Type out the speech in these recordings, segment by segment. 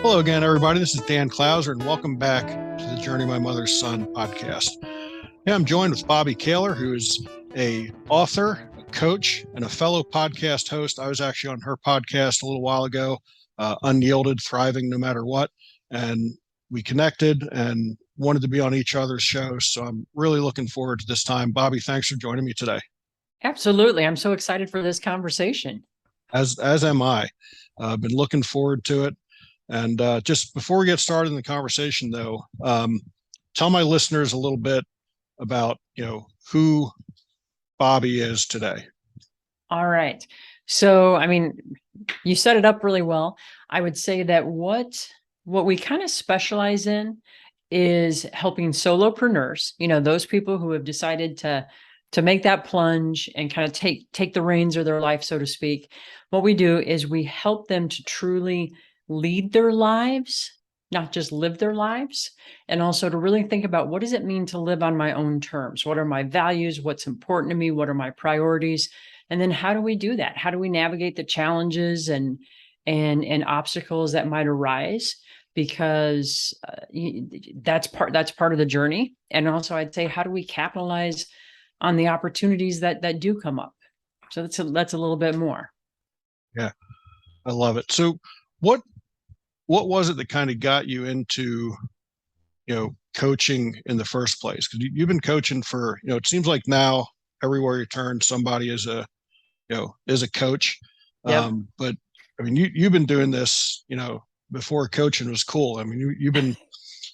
Hello again, everybody. This is Dan Clouser, and welcome back to the Journey My Mother's Son podcast. Yeah, I'm joined with Bobbi Kahler, who is a author, a coach, and a fellow podcast host. I was actually on her podcast a little while ago, UnYielded, Thriving No Matter What, and we connected and wanted to be on each other's shows. So I'm really looking forward to this time. Bobbi, thanks for joining me today. Absolutely. I'm so excited for this conversation. As am I. I've been looking forward to it. And just before we get started in the conversation, though, tell my listeners a little bit about, who Bobbi is today. All right. So, you set it up really well. I would say that what we kind of specialize in is helping solopreneurs, those people who have decided to make that plunge and kind of take the reins of their life, so to speak. What we do is we help them to truly lead their lives, not just live their lives, and also to really think about what does it mean to live on my own terms? What are my values? What's important to me? What are my priorities? And then how do we do that? How do we navigate the challenges and obstacles that might arise? Because that's part of the journey. And also, I'd say, how do we capitalize on the opportunities that do come up? So that's a little bit more. Yeah, I love it. So, what was it that kind of got you into, coaching in the first place? Because you've been coaching for, it seems like now everywhere you turn, somebody is a coach. Yep. But I mean, you've been doing this, before coaching was cool. I mean, you've been,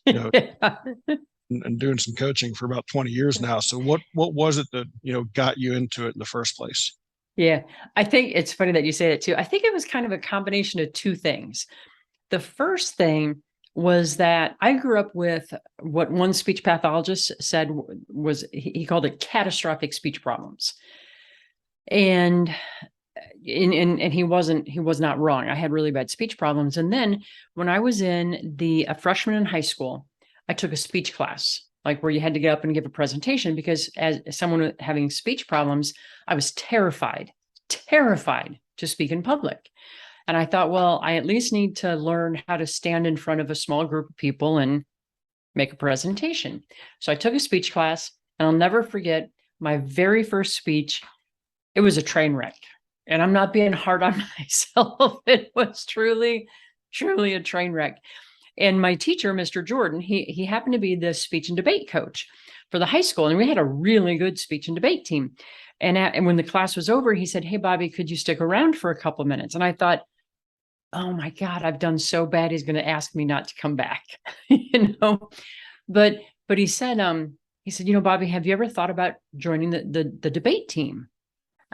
and doing some coaching for about 20 years now. So what was it that, got you into it in the first place? Yeah, I think it's funny that you say that too. I think it was kind of a combination of two things. The first thing was that I grew up with what one speech pathologist said was, he called it catastrophic speech problems. And he was not wrong. I had really bad speech problems. And then when I was a freshman in high school, I took a speech class, like where you had to get up and give a presentation, because as someone having speech problems, I was terrified to speak in public. And I thought, well, I at least need to learn how to stand in front of a small group of people and make a presentation. So I took a speech class, and I'll never forget my very first speech. It was a train wreck. And I'm not being hard on myself. It was truly a train wreck. And my teacher, Mr. Jordan, he happened to be the speech and debate coach for the high school. And we had a really good speech and debate team. And when the class was over, he said, "Hey, Bobbi, could you stick around for a couple of minutes?" And I thought, oh my God, I've done so bad. He's going to ask me not to come back, But he said, "Bobbi, have you ever thought about joining the debate team?"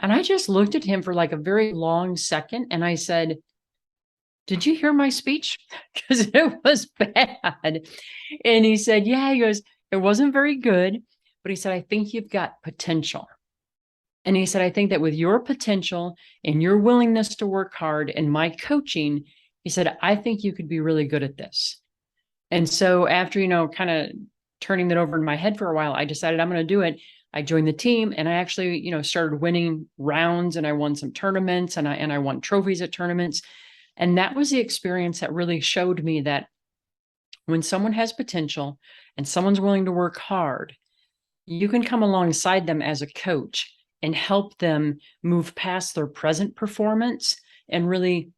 And I just looked at him for like a very long second, and I said, "Did you hear my speech?" Because it was bad. And he said, "Yeah." He goes, "It wasn't very good," but he said, "I think you've got potential." And he said, "I think that with your potential and your willingness to work hard and my coaching," he said, "I think you could be really good at this." And so after, kind of turning that over in my head for a while, I decided I'm going to do it. I joined the team, and I actually, started winning rounds, and I won some tournaments, and I won trophies at tournaments. And that was the experience that really showed me that when someone has potential and someone's willing to work hard, you can come alongside them as a coach and help them move past their present performance and really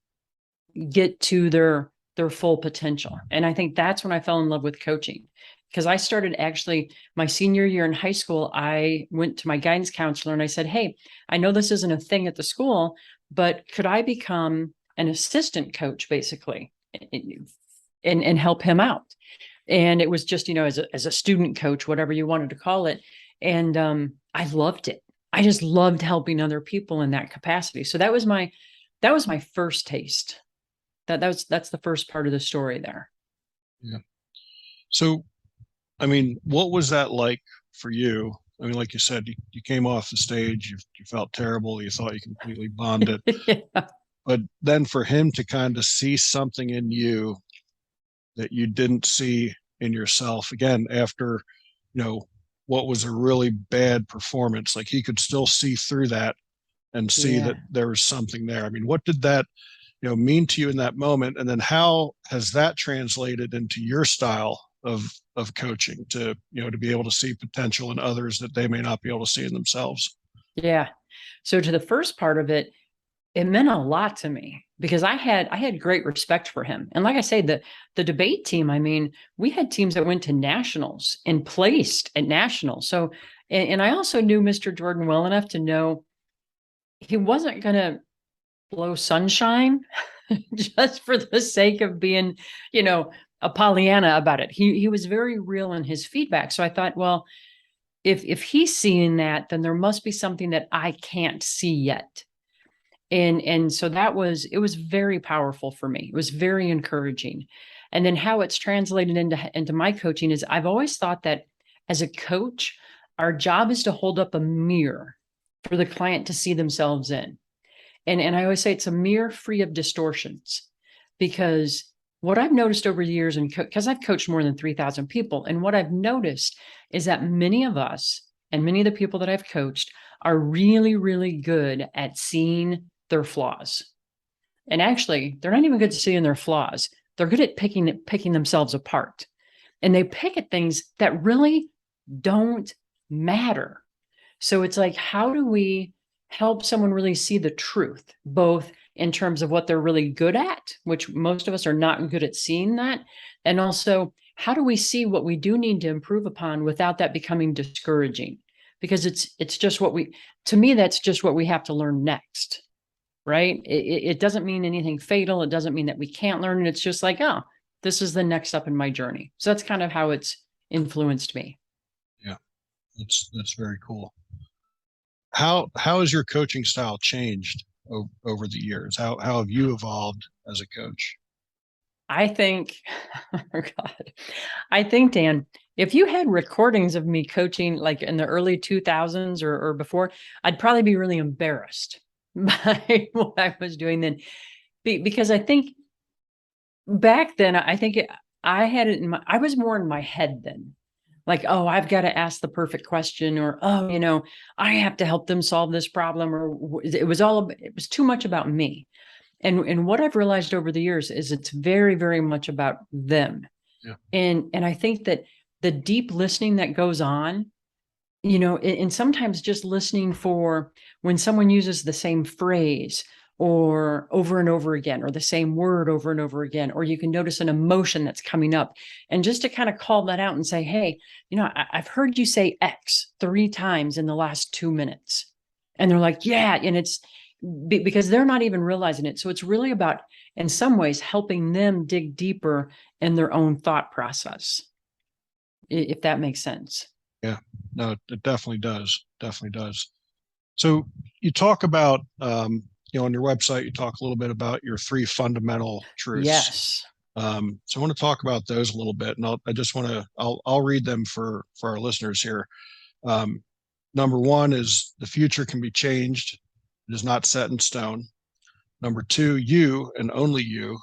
get to their full potential. And I think that's when I fell in love with coaching, because I started actually my senior year in high school. I went to my guidance counselor and I said, "Hey, I know this isn't a thing at the school, but could I become an assistant coach, basically, and help him out?" And it was just, as a student coach, whatever you wanted to call it. And I loved it. I just loved helping other people in that capacity. So that was my first taste. That's the first part of the story there. Yeah. So, I mean, what was that like for you? I mean, like you said, you came off the stage, you felt terrible, you thought you completely bombed it. Yeah. But then for him to kind of see something in you that you didn't see in yourself, again, after, what was a really bad performance, like he could still see through that and see that there was something there. I mean, what did that mean to you in that moment? And then how has that translated into your style of coaching to be able to see potential in others that they may not be able to see in themselves? Yeah. So to the first part of it, it meant a lot to me because I had great respect for him. And like I say, the debate team, I mean, we had teams that went to nationals and placed at nationals. So, and I also knew Mr. Jordan well enough to know he wasn't going to blow sunshine just for the sake of being, a Pollyanna about it. He was very real in his feedback. So I thought, well, if he's seeing that, then there must be something that I can't see yet. And so it was very powerful for me. It was very encouraging. And then how it's translated into my coaching is I've always thought that as a coach, our job is to hold up a mirror for the client to see themselves in. And I always say it's a mirror free of distortions, because what I've noticed over the years, and because I've coached more than 3,000 people, and what I've noticed is that many of us and many of the people that I've coached are really, really good at seeing their flaws. And actually, they're not even good at seeing their flaws. They're good at picking themselves apart. And they pick at things that really don't matter. So it's like, how do we help someone really see the truth, both in terms of what they're really good at, which most of us are not good at seeing that, and also how do we see what we do need to improve upon without that becoming discouraging? Because it's just to me, that's just what we have to learn next, right? It doesn't mean anything fatal. It doesn't mean that we can't learn. It's just like, oh, this is the next step in my journey. So that's kind of how it's influenced me. Yeah, that's very cool. How has your coaching style changed over the years? How have you evolved as a coach? I think, oh God, I think, Dan, if you had recordings of me coaching like in the early 2000s or before, I'd probably be really embarrassed by what I was doing then. Because I think back then, I was more in my head then. Like, oh, I've got to ask the perfect question, or, oh, I have to help them solve this problem, or it was too much about me. And what I've realized over the years is it's very, very much about them. Yeah. And I think that the deep listening that goes on, and sometimes just listening for when someone uses the same phrase or over and over again, or the same word over and over again, or you can notice an emotion that's coming up, and just to kind of call that out and say, hey, I've heard you say X 3 times in the last 2 minutes. And they're like, yeah. And it's because they're not even realizing it. So it's really about, in some ways, helping them dig deeper in their own thought process, if that makes sense. Yeah, no, it definitely does. Definitely does. So you talk about, on your website, you talk a little bit about your 3 fundamental truths. Yes. So I want to talk about those a little bit, and I'll read them for our listeners here. Number 1 is the future can be changed. It is not set in stone. Number 2, you and only you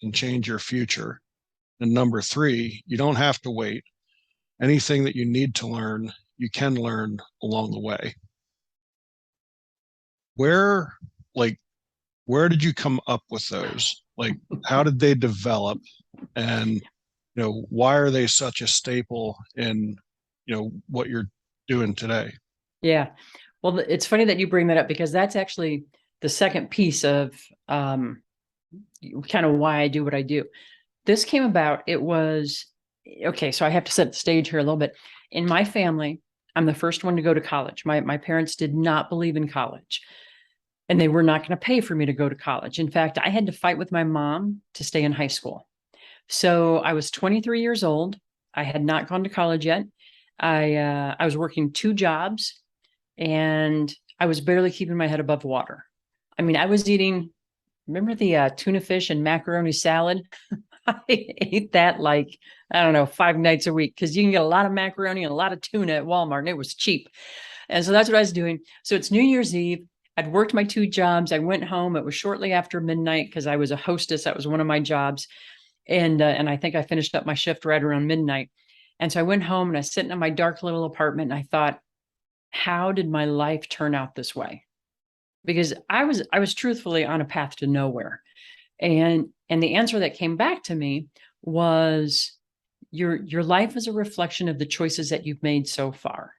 can change your future. And number 3, you don't have to wait. Anything that you need to learn, you can learn along the way. Where, like, where did you come up with those? Like, how did they develop? And, why are they such a staple in, what you're doing today? Yeah. Well, it's funny that you bring that up, because that's actually the second piece of kind of why I do what I do. This came about, it was, okay, so I have to set the stage here a little bit. In my family, I'm the first one to go to college. My parents did not believe in college, and they were not going to pay for me to go to college. In fact, I had to fight with my mom to stay in high school. So I was 23 years old. I had not gone to college yet. I was working 2 jobs, and I was barely keeping my head above water. I mean, I was eating, remember the tuna fish and macaroni salad? I ate that like, I don't know, 5 nights a week, because you can get a lot of macaroni and a lot of tuna at Walmart, and it was cheap. And so that's what I was doing. So it's New Year's Eve. I'd worked my 2 jobs. I went home. It was shortly after midnight, because I was a hostess. That was one of my jobs. And I think I finished up my shift right around midnight. And so I went home, and I was sitting in my dark little apartment, and I thought, how did my life turn out this way? because I was truthfully on a path to nowhere. And the answer that came back to me was your life is a reflection of the choices that you've made so far.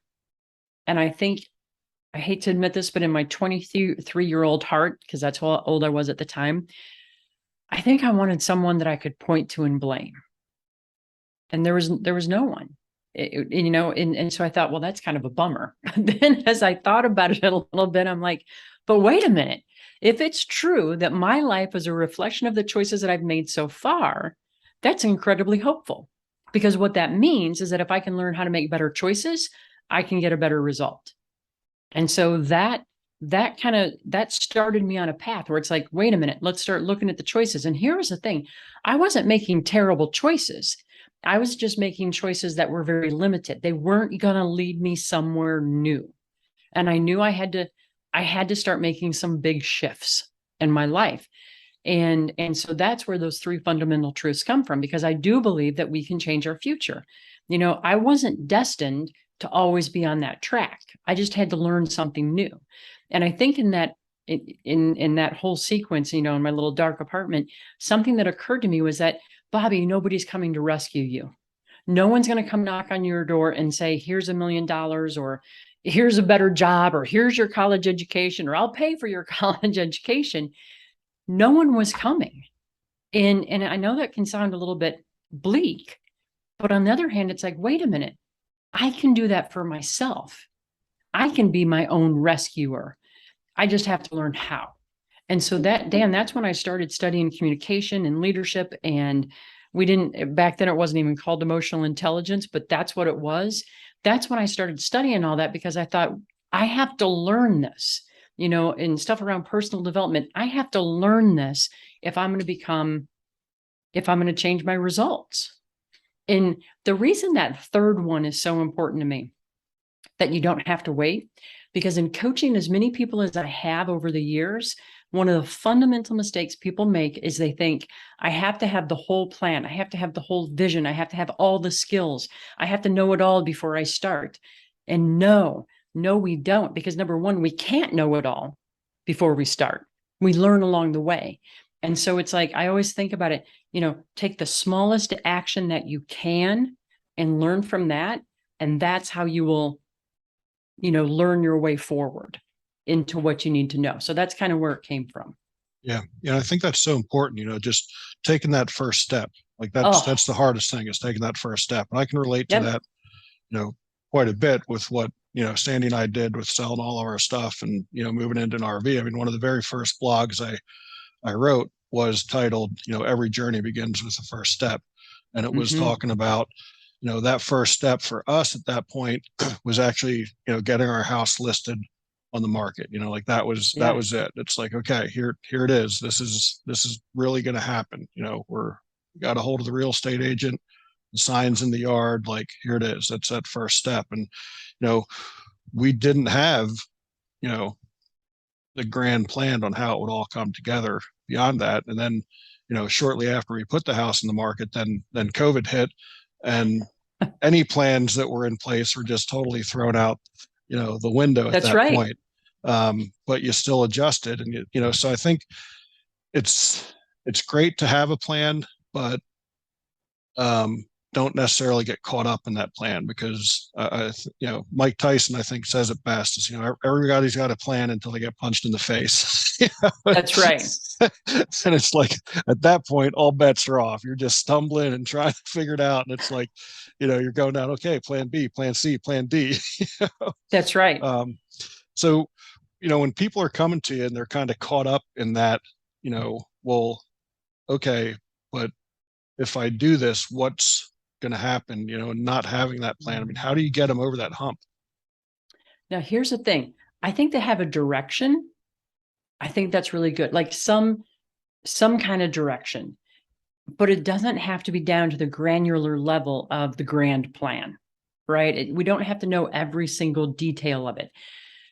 And I think, I hate to admit this, but in my 23-year-old heart, because that's how old I was at the time, I think I wanted someone that I could point to and blame. And there was no one. And so I thought, well, that's kind of a bummer. Then as I thought about it a little bit, I'm like, but wait a minute. If it's true that my life is a reflection of the choices that I've made so far, that's incredibly hopeful. Because what that means is that if I can learn how to make better choices, I can get a better result. And so that started me on a path where it's like, wait a minute, let's start looking at the choices. And here was the thing. I wasn't making terrible choices. I was just making choices that were very limited. They weren't going to lead me somewhere new. And I knew I had to start making some big shifts in my life. And so that's where those three fundamental truths come from, because I do believe that we can change our future. I wasn't destined to always be on that track. I just had to learn something new. And I think in that whole sequence, in my little dark apartment, something that occurred to me was that, Bobbi, nobody's coming to rescue you. No one's going to come knock on your door and say, here's $1 million, or here's a better job, or here's your college education, or I'll pay for your college education. No one was coming. And I know that can sound a little bit bleak, but on the other hand, it's like, wait a minute, I can do that for myself. I can be my own rescuer. I just have to learn how. And so that's when I started studying communication and leadership. And back then it wasn't even called emotional intelligence, but that's what it was. That's when I started studying all that, because I thought, I have to learn this, and stuff around personal development. I have to learn this if I'm going to change my results. And the reason that third one is so important to me, that you don't have to wait, because in coaching as many people as I have over the years, one of the fundamental mistakes people make is they think, I have to have the whole plan. I have to have the whole vision. I have to have all the skills. I have to know it all before I start. And no, we don't. Because number one, we can't know it all before we start. We learn along the way. And so it's like, I always think about it, take the smallest action that you can and learn from that. And that's how you will, learn your way forward into what you need to know. So that's kind of where it came from. Yeah. Yeah. I think that's so important, just taking that first step. Like that's the hardest thing, is taking that first step. And I can relate to that, quite a bit with what, Sandy and I did with selling all of our stuff and, moving into an RV. I mean, one of the very first blogs I wrote was titled, every journey begins with the first step. And it was talking about, that first step for us at that point was actually, getting our house listed on the market. Like that was it. It's like, okay, here it is. This is really going to happen. We got a hold of the real estate agent, the signs in the yard, like here it is. That's that first step. And, we didn't have, the grand plan on how it would all come together beyond that. And then, shortly after we put the house in the market, then COVID hit, and any plans that were in place were just totally thrown out, the window at that point. But you still adjusted, and so I think it's great to have a plan, but don't necessarily get caught up in that plan, because Mike Tyson, I think, says it best, is everybody's got a plan until they get punched in the face. That's right. And it's like, at that point, all bets are off. You're just stumbling and trying to figure it out, and it's like, you're going down, okay, plan B, plan C, plan D. That's right. So when people are coming to you and they're kind of caught up in that, well, okay, but if I do this, what's going to happen, not having that plan? I mean, how do you get them over that hump? Now, here's the thing. I think they have a direction. I think that's really good. Like some kind of direction, but it doesn't have to be down to the granular level of the grand plan, right? We don't have to know every single detail of it.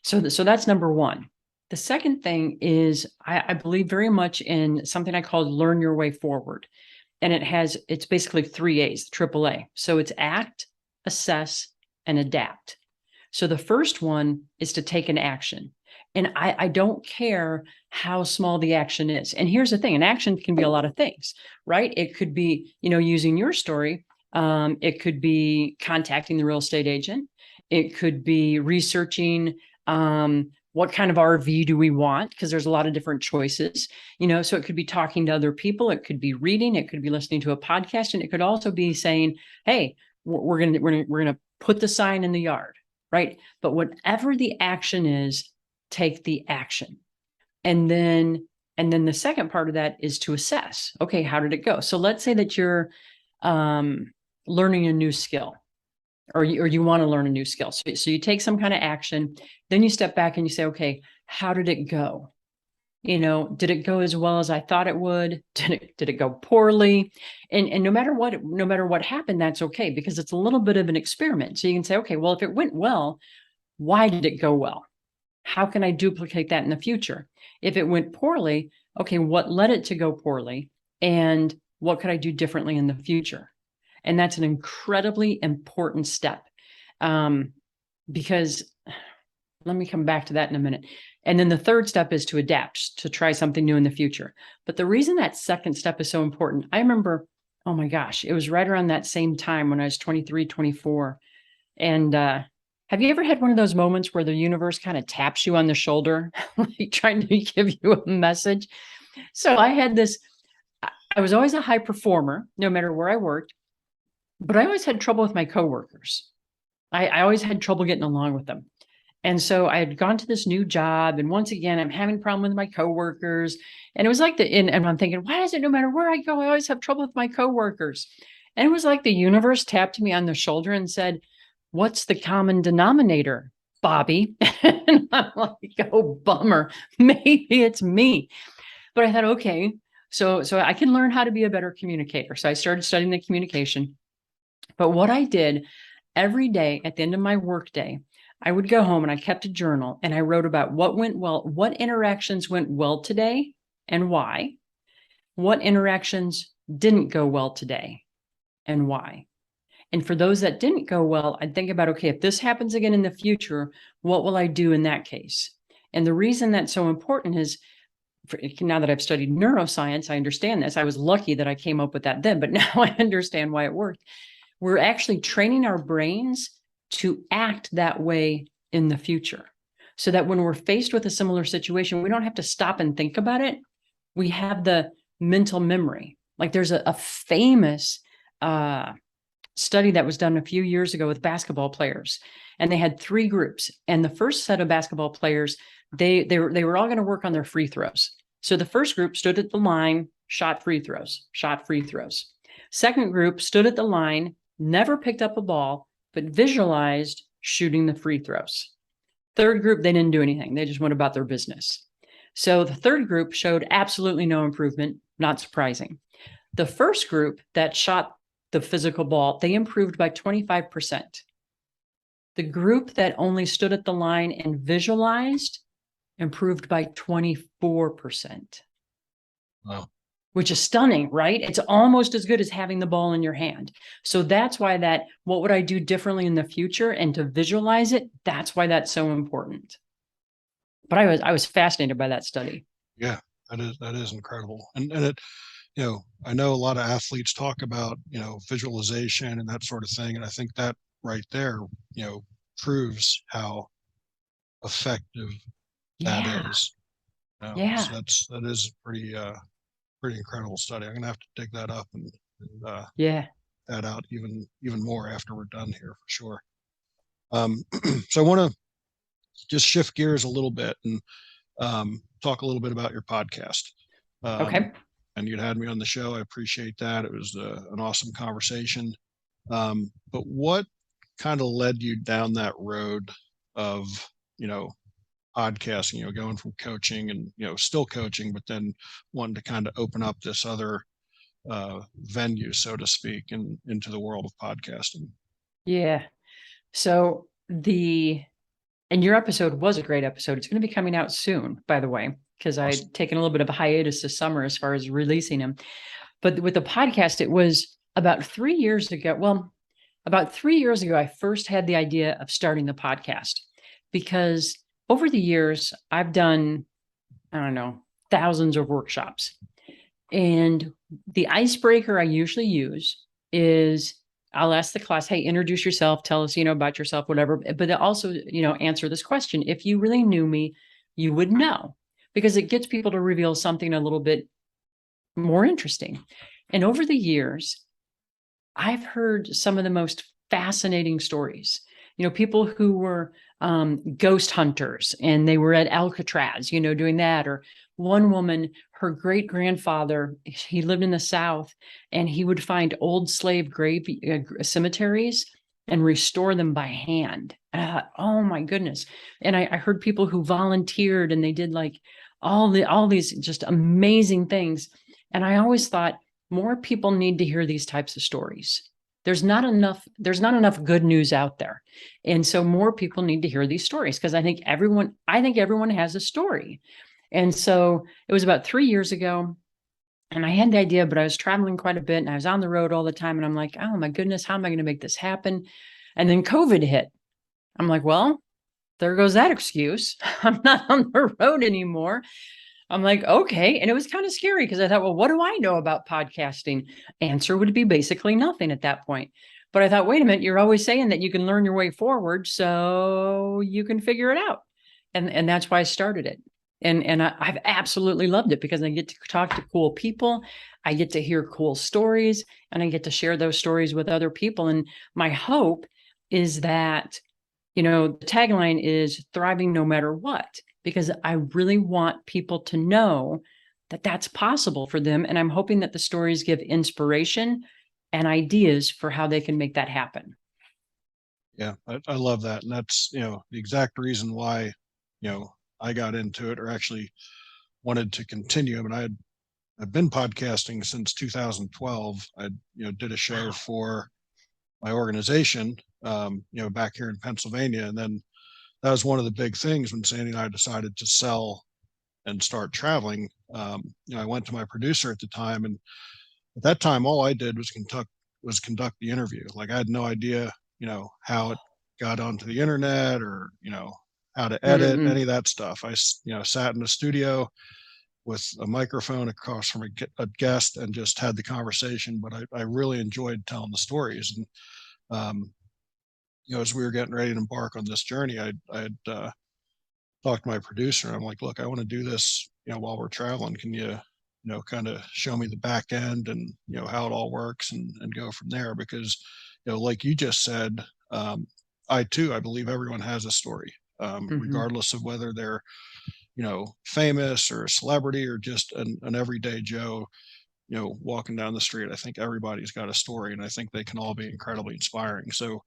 So that's number one. The second thing is I believe very much in something I call learn your way forward. And it's basically 3 A's, AAA. So it's act, assess, and adapt. So the first one is to take an action. And I don't care how small the action is. And here's the thing, an action can be a lot of things, right? It could be, using your story. It could be contacting the real estate agent. It could be researching what kind of RV do we want? Because there's a lot of different choices, so it could be talking to other people. It could be reading. It could be listening to a podcast. And it could also be saying, hey, we're going to put the sign in the yard, right? But whatever the action is, take the action. And then the second part of that is to assess, okay, how did it go? So let's say that you're learning a new skill, or you want to learn a new skill. So you take some kind of action, then you step back and you say, okay, how did it go? Did it go as well as I thought it would? Did it go poorly? And no matter what happened, that's okay, because it's a little bit of an experiment. So you can say, okay, well, if it went well, why did it go well? How can I duplicate that in the future? If it went poorly, okay, what led it to go poorly? And what could I do differently in the future? And that's an incredibly important step, because let me come back to that in a minute. And then the third step is to adapt, to try something new in the future. But the reason that second step is so important, I remember, oh my gosh, it was right around that same time when I was 23, 24. And have you ever had one of those moments where the universe kind of taps you on the shoulder, like trying to give you a message? So I had this, I was always a high performer, no matter where I worked, but I always had trouble with my coworkers. I always had trouble getting along with them. And so I had gone to this new job, and once again, I'm having a problem with my coworkers. And it was like and I'm thinking, why is it no matter where I go, I always have trouble with my coworkers? And it was like the universe tapped me on the shoulder and said, what's the common denominator, Bobbi? And I'm like, oh, bummer. Maybe it's me. But I thought, okay, so I can learn how to be a better communicator. So I started studying the communication. But what I did every day at the end of my workday, I would go home and I kept a journal, and I wrote about what went well, what interactions went well today and why, what interactions didn't go well today and why. And for those that didn't go well, I'd think about, okay, if this happens again in the future, what will I do in that case? And the reason that's so important is, now that I've studied neuroscience, I understand this. I was lucky that I came up with that then, but now I understand why it worked. We're actually training our brains to act that way in the future, so that when we're faced with a similar situation, we don't have to stop and think about it. We have the mental memory. Like there's a famous study that was done a few years ago with basketball players, and they had 3 groups. And the first set of basketball players, they were all going to work on their free throws. So the first group stood at the line, shot free throws. Second group stood at the line, never picked up a ball, but visualized shooting the free throws. Third group, they didn't do anything. They just went about their business. So the third group showed absolutely no improvement, not surprising. The first group that shot the physical ball, they improved by 25%. The group that only stood at the line and visualized improved by 24%. Wow. Which is stunning, right? It's almost as good as having the ball in your hand. So that's why what would I do differently in the future, and to visualize it, that's why that's so important. But I was fascinated by that study. Yeah, that is incredible. And it, I know a lot of athletes talk about, visualization and that sort of thing. And I think that right there, proves how effective that is. Yeah. So that is pretty incredible study. I'm gonna have to dig that up and that out even more after we're done here for sure. So I want to just shift gears a little bit and talk a little bit about your podcast. Okay. And you'd had me on the show. I appreciate that. It was an awesome conversation. But what kind of led you down that road of, podcasting, going from coaching and, still coaching, but then wanting to kind of open up this other venue, so to speak, into the world of podcasting? Yeah. So and your episode was a great episode. It's going to be coming out soon, by the way, because Awesome. I'd taken a little bit of a hiatus this summer as far as releasing them. But with the podcast, it was about 3 years ago. Well, about 3 years ago, I first had the idea of starting the podcast, because over the years, I've done, I don't know, thousands of workshops. And the icebreaker I usually use is I'll ask the class, hey, introduce yourself, tell us, about yourself, whatever. But also, answer this question. If you really knew me, you would know, because it gets people to reveal something a little bit more interesting. And over the years, I've heard some of the most fascinating stories. People who were ghost hunters and they were at Alcatraz, doing that. Or one woman, her great grandfather, he lived in the South, and he would find old slave grave cemeteries and restore them by hand. And I thought, oh my goodness. And I heard people who volunteered and they did like all these just amazing things. And I always thought, more people need to hear these types of stories. There's not enough good news out there. And so more people need to hear these stories, because I think everyone has a story. And so it was about 3 years ago, and I had the idea, but I was traveling quite a bit and I was on the road all the time. And I'm like, oh my goodness, how am I going to make this happen? And then COVID hit. I'm like, well, there goes that excuse. I'm not on the road anymore. I'm like, okay. And it was kind of scary because I thought, well, what do I know about podcasting? Answer would be basically nothing at that point. But I thought, wait a minute, you're always saying that you can learn your way forward, so you can figure it out. And that's why I started it. And I've absolutely loved it, because I get to talk to cool people. I get to hear cool stories, and I get to share those stories with other people. And my hope is that, the tagline is thriving no matter what, because I really want people to know that that's possible for them. And I'm hoping that the stories give inspiration and ideas for how they can make that happen. Yeah, I love that. And that's, the exact reason why, I got into it, or actually wanted to continue. I mean, I've been podcasting since 2012. I, did a show for my organization, back here in Pennsylvania. And then that was one of the big things when Sandy and I decided to sell and start traveling. I went to my producer at the time, and at that time, all I did was conduct the interview. Like, I had no idea, how it got onto the internet, or how to edit any of that stuff. I sat in the studio with a microphone across from a guest and just had the conversation. But I really enjoyed telling the stories. And as we were getting ready to embark on this journey, I had talked to my producer, and I'm like, look, I want to do this, while we're traveling. Can you, kind of show me the back end and, how it all works, and go from there? Because, like you just said, I believe everyone has a story, regardless of whether they're, famous or a celebrity or just an everyday Joe, walking down the street. I think everybody's got a story, and I think they can all be incredibly inspiring. So,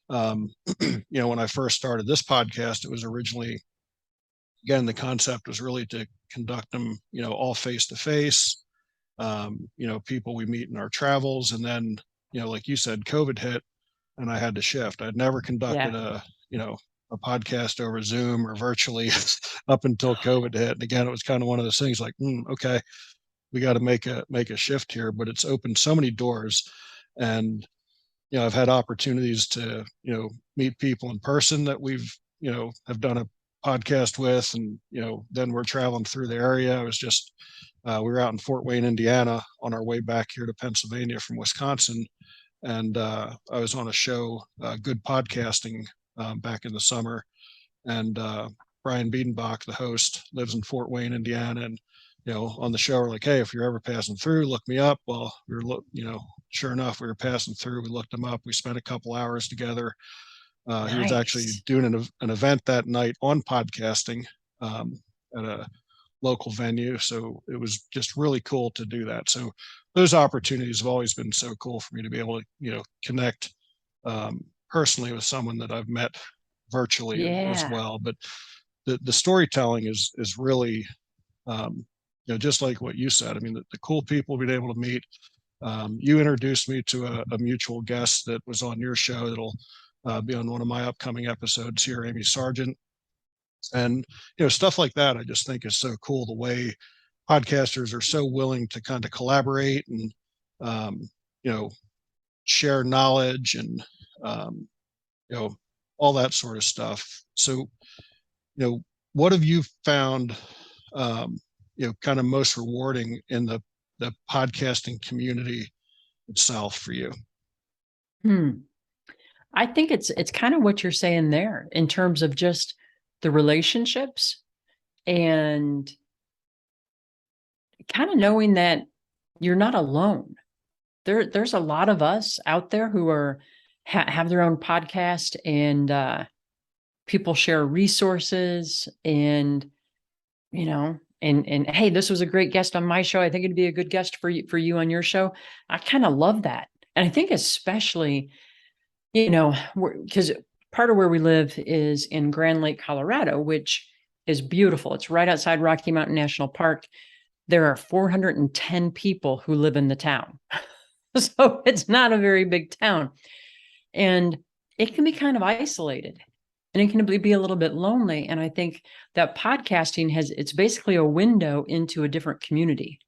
when I first started this podcast, it was originally, again, the concept was really to conduct them, all face to face, people we meet in our travels. And then, like you said, COVID hit, and I had to shift. I'd never conducted a podcast over Zoom or virtually up until COVID hit. And again, it was kind of one of those things like, okay, we got to make a shift here. But it's opened so many doors. And I've had opportunities to, meet people in person that we've, have done a podcast with. And, then we're traveling through the area. I was just, we were out in Fort Wayne, Indiana, on our way back here to Pennsylvania from Wisconsin. And I was on a show, Good Podcasting, back in the summer. And Brian Biedenbach, the host, lives in Fort Wayne, Indiana. And, on the show, we're like, hey, if you're ever passing through, look me up. Well, we were, sure enough, we were passing through. We looked him up. We spent a couple hours together. Nice. He was actually doing an event that night on podcasting, at a local venue. So it was just really cool to do that. So those opportunities have always been so cool for me to be able to, connect personally with someone that I've met virtually as well. But the storytelling is really, just like what you said. I mean, the cool people we've been able to meet. You introduced me to a mutual guest that was on your show that'll be on one of my upcoming episodes here, Amy Sargent. And, stuff like that, I just think is so cool, the way podcasters are so willing to kind of collaborate and, share knowledge and, all that sort of stuff. So, what have you found, kind of most rewarding in the podcasting community itself for you? Hmm. I think it's kind of what you're saying there in terms of just the relationships and kind of knowing that you're not alone. There's a lot of us out there who are have their own podcast, and people share resources, and and hey, this was a great guest on my show. I think it'd be a good guest for you on your show. I kind of love that, and I think especially because part of where we live is in Grand Lake, Colorado, which is beautiful. It's right outside Rocky Mountain National Park. There are 410 people who live in the town. So it's not a very big town. And it can be kind of isolated, and it can be a little bit lonely. And I think that podcasting it's basically a window into a different community,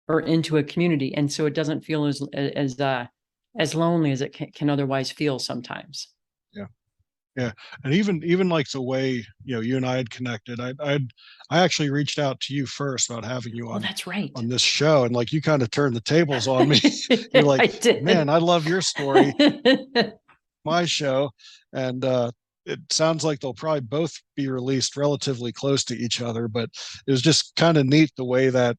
or into a community. And so it doesn't feel as lonely as it can otherwise feel sometimes. Yeah. Yeah. And even like the way, you and I had connected, I actually reached out to you first about having you Oh, that's right. on this show. And like, you kind of turned the tables on me. You're I like, did. man, I love your story, my show. And, it sounds like they'll probably both be released relatively close to each other, but it was just kind of neat the way that,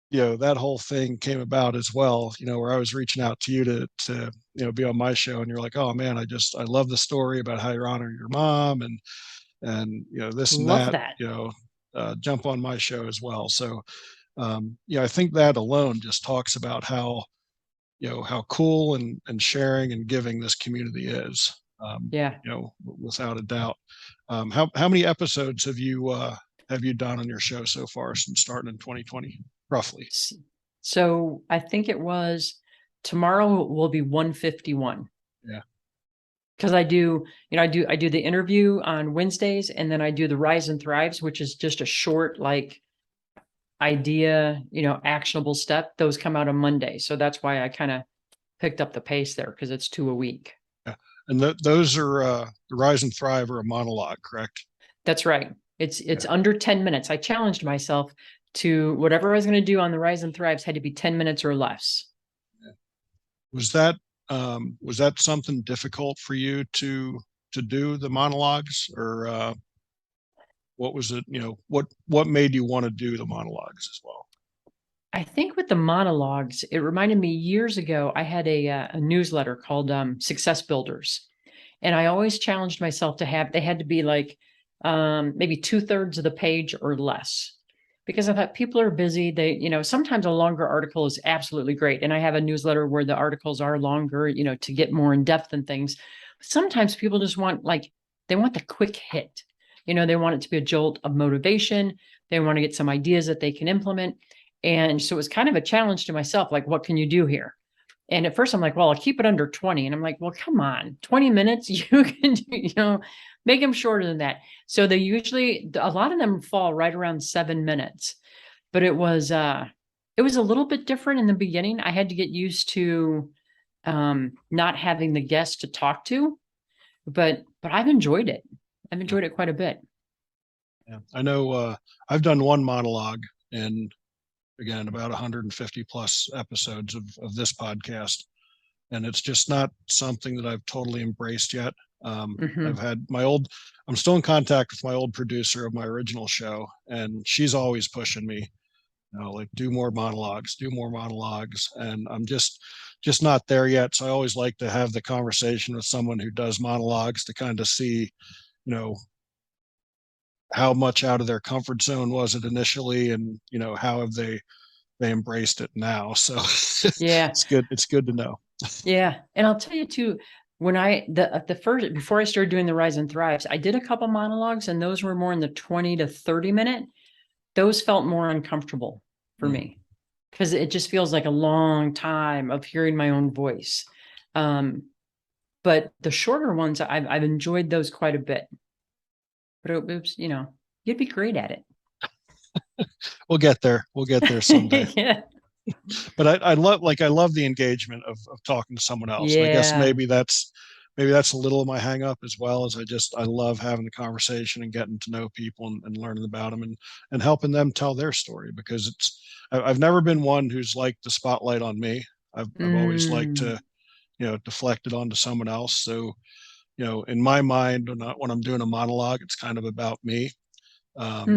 that whole thing came about as well, where I was reaching out to you to be on my show, and you're like, oh man, I love the story about how you honor your mom, and this and Love that, that. jump on my show as well. So I think that alone just talks about how how cool and sharing and giving this community is. Yeah. Without a doubt. How many episodes have you done on your show so far since starting in 2020, roughly? So I think it was tomorrow will be 151. Yeah. Because I do, I do the interview on Wednesdays, and then I do the Rise and Thrives, which is just a short, like, idea, actionable step. Those come out on Monday. So that's why I kind of picked up the pace there, because it's 2 a week. Yeah. And those are the Rise and Thrive are a monologue, correct? That's right. It's under 10 minutes. I challenged myself to whatever I was going to do on the Rise and Thrives had to be 10 minutes or less. Yeah. Was that something difficult for you to do the monologues, or what was it? What made you want to do the monologues as well? I think with the monologues, it reminded me years ago, I had a newsletter called Success Builders. And I always challenged myself they had to be like maybe 2/3 of the page or less. Because I thought people are busy. Sometimes a longer article is absolutely great. And I have a newsletter where the articles are longer, to get more in depth and things. But sometimes people just want they want the quick hit. They want it to be a jolt of motivation. They want to get some ideas that they can implement. And so it was kind of a challenge to myself, like, what can you do here? And at first I'm like, well, I'll keep it under 20. And I'm like, well, come on, 20 minutes, you can do, make them shorter than that. So a lot of them fall right around 7 minutes, but it was a little bit different in the beginning. I had to get used to not having the guest to talk to, but I've enjoyed it. I've enjoyed it quite a bit. Yeah. I know, I've done one monologue, and again, about 150 plus episodes of this podcast. And it's just not something that I've totally embraced yet. I've had I'm still in contact with my old producer of my original show, and she's always pushing me, like, do more monologues, do more monologues. And I'm just not there yet. So I always like to have the conversation with someone who does monologues to kind of see, how much out of their comfort zone was it initially, and how have they embraced it now. So Yeah. It's good to know. Yeah. And I'll tell you too, when the first, before I started doing the Rise and Thrives, I did a couple monologues, and those were more in the 20 to 30 minute. Those felt more uncomfortable for me, because it just feels like a long time of hearing my own voice. But the shorter ones, I've enjoyed those quite a bit. But it was, you'd be great at it. We'll get there someday. Yeah. But I love the engagement of talking to someone else. And I guess Yeah. maybe that's maybe that's a little of my hang up as well, as I love having the conversation and getting to know people and learning about them and helping them tell their story, because I've never been one who's liked the spotlight on me. I've always liked to, deflect it onto someone else. So, in my mind, when I'm doing a monologue, it's kind of about me. But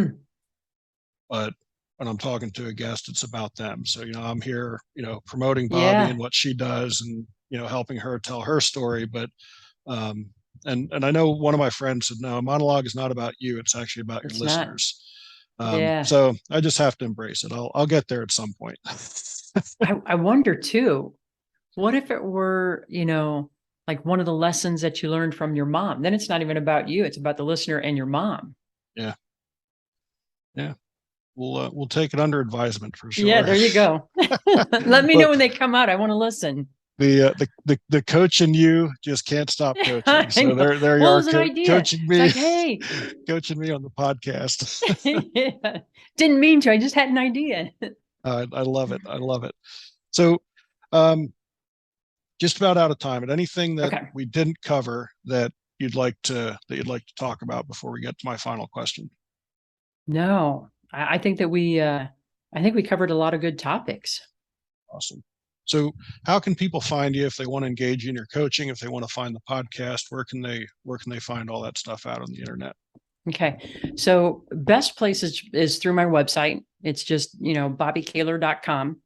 when I'm talking to a guest, it's about them. So, I'm here, promoting Bobbi and what she does and, helping her tell her story. But, and I know one of my friends said, no, a monologue is not about you. It's actually about your listeners. So I just have to embrace it. I'll get there at some point. I wonder too, what if it were, like one of the lessons that you learned from your mom? Then it's not even about you. It's about the listener and your mom. Yeah. Yeah. We'll take it under advisement for sure. Yeah, there you go. Let me know when they come out. I want to listen. The coach in you just can't stop coaching. So there you are, coaching me. It's like, hey, coaching me on the podcast. Yeah. Didn't mean to. I just had an idea. I love it. I love it. So, just about out of time. And anything that we didn't cover that you'd like to talk about before we get to my final question? No, I think that we covered a lot of good topics. Awesome. So how can people find you if they want to engage in your coaching, if they want to find the podcast? Where can they find all that stuff out on the internet? Okay. So best place is through my website. It's just, bobbikahler.com.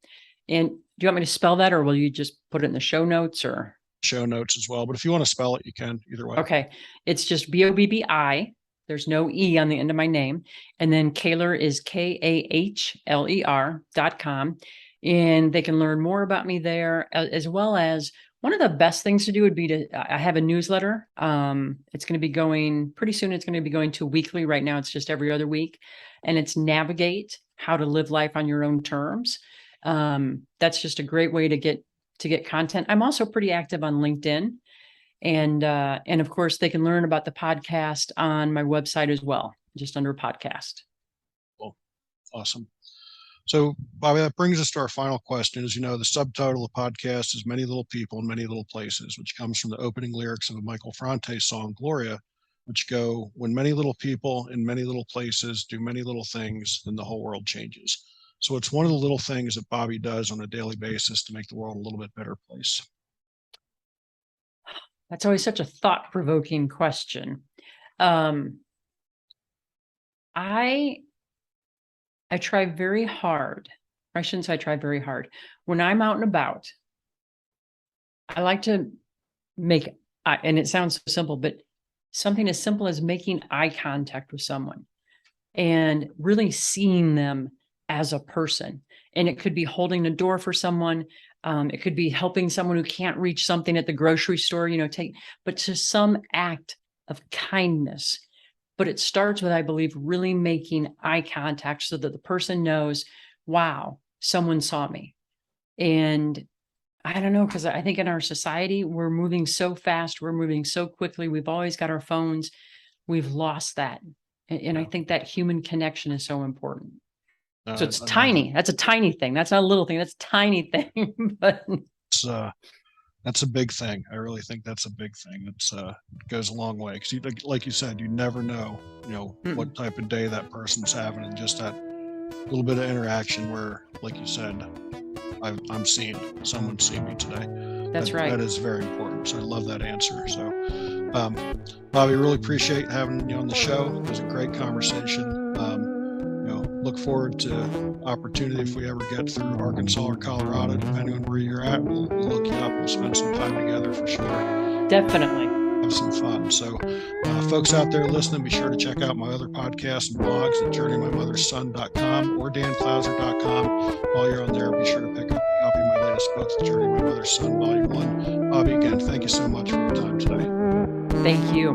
And do you want me to spell that, or will you just put it in the show notes? Or show notes as well, but if you want to spell it, you can, either way. Okay. It's just Bobbi. There's no E on the end of my name. And then Kahler is KAHLER.com. And they can learn more about me there, as well as one of the best things to do would be I have a newsletter. It's going to be going pretty soon. It's going to be going to weekly. Right now, it's just every other week. And it's Navigate How to Live Life on Your Own Terms. That's just a great way to get content. I'm also pretty active on LinkedIn. And of course, they can learn about the podcast on my website as well, just under podcast. Cool. Awesome. So, Bobbi, that brings us to our final question. As you know, the subtitle of the podcast is Many Little People in Many Little Places, which comes from the opening lyrics of a Michael Franti song, Gloria, which go, when many little people in many little places do many little things, then the whole world changes. So it's one of the little things that Bobbi does on a daily basis to make the world a little bit better place. That's always such a thought-provoking question. I try very hard. I shouldn't say I try very hard. When I'm out and about, I like to make, and it sounds so simple, but something as simple as making eye contact with someone and really seeing them as a person. And it could be holding the door for someone. It could be helping someone who can't reach something at the grocery store, but to some act of kindness. But it starts with, I believe, really making eye contact so that the person knows, wow, someone saw me. And I don't know, because I think in our society, we're moving so fast. We're moving so quickly. We've always got our phones. We've lost that. And I think that human connection is so important. So it's tiny. That's a tiny thing. That's not a little thing. That's a tiny thing. But that's a big thing. I really think that's a big thing. It goes a long way, because like you said, you never know, what type of day that person's having, and just that little bit of interaction where, like you said, I'm seeing someone see me today. That's right. That is very important. So I love that answer. So, Bobbi, really appreciate having you on the show. It was a great conversation. Look forward to opportunity if we ever get through Arkansas or Colorado, depending on where you're at. We'll look you up. We'll spend some time together for sure. Definitely. Have some fun. So, folks out there listening, be sure to check out my other podcasts and blogs at journeymymotherson.com or danclouser.com. While you're on there, be sure to pick up a copy of my latest book, The Journey of My Mother's Son, Volume 1. Bobbi, again, thank you so much for your time today. Thank you.